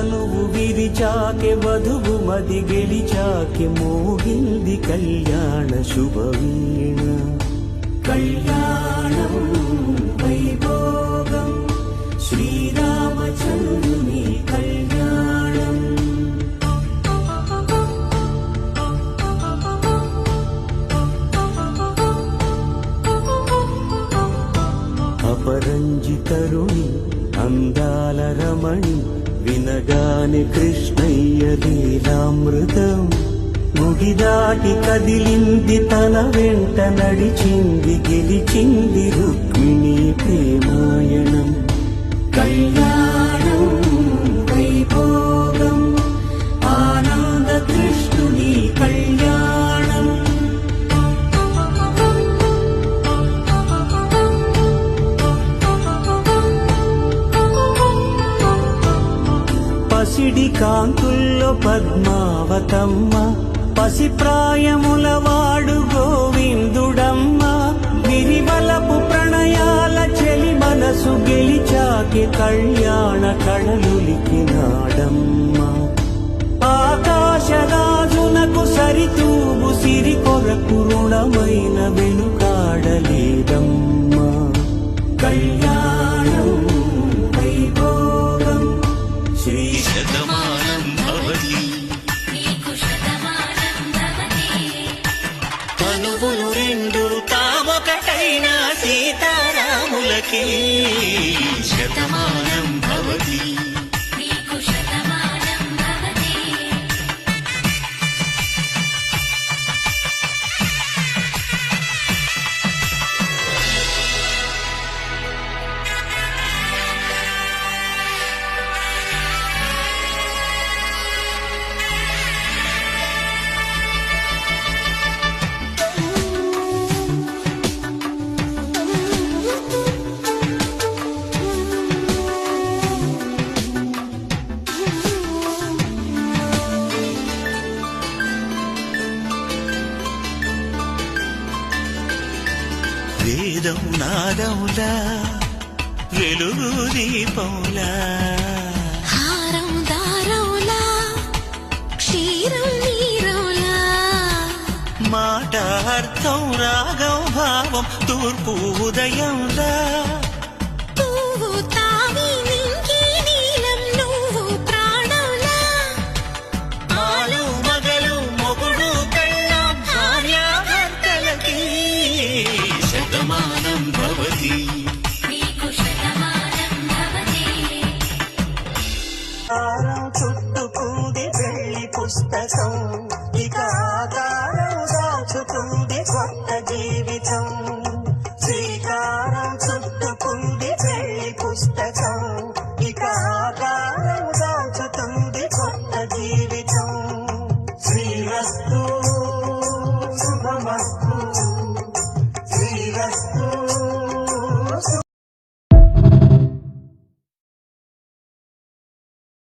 నువ్వు విరిచాకె వధువు మది గెలిచాకె మోగింది కళ్యాణ శుభవీణ కళ్యాణం వైభోగం శ్రీరామచంద్రుని కళ్యాణం అపరంజి తరుణి అందాల రమణి వినగానే కృష్ణయ్య లీలామృతం ముగిదాటి కదిలింది తన వెంట నడిచింది గెలిచింది రుక్మిణి ప్రేమాయణం కళ్యాణం వైభోగం ఆనంద కృష్ణుని కళ్యాణం పసిడి కాంతుల్లో పద్మావతమ్మ పసిప్రాయముల వాడు గోవిందుడమ్మ గిరివలపు ప్రణయాల చెలి మనసు గెలిచాకి కళ్యాణ కళలులికినాడమ్మ ఆకాశరాజునకు సరితూగు సిరి కొరకు రుణమైన వెనుకాడలేదమ్మ కళ్యాణం వైభోగం శ్రీ శతమానం భవతి తనువులు రెండు తామొకటైన సీతారాములకి శతమానం భవతి వేదం నాదములా వెలుగు దీపంలా హారం దారవులా క్షీరం నీరవులా మాట అర్థం రాగం భావం తూర్పు ఉదయంలా పువ్వు తావి నింగి నీలం నువ్వు ప్రాణంలా ఆలు మగలు మొగుడు కళ్ళ భార్యాభర్తలకి శతమానం భవతి చుట్టుకుంది వెళ్ళి పుస్తకం ఇక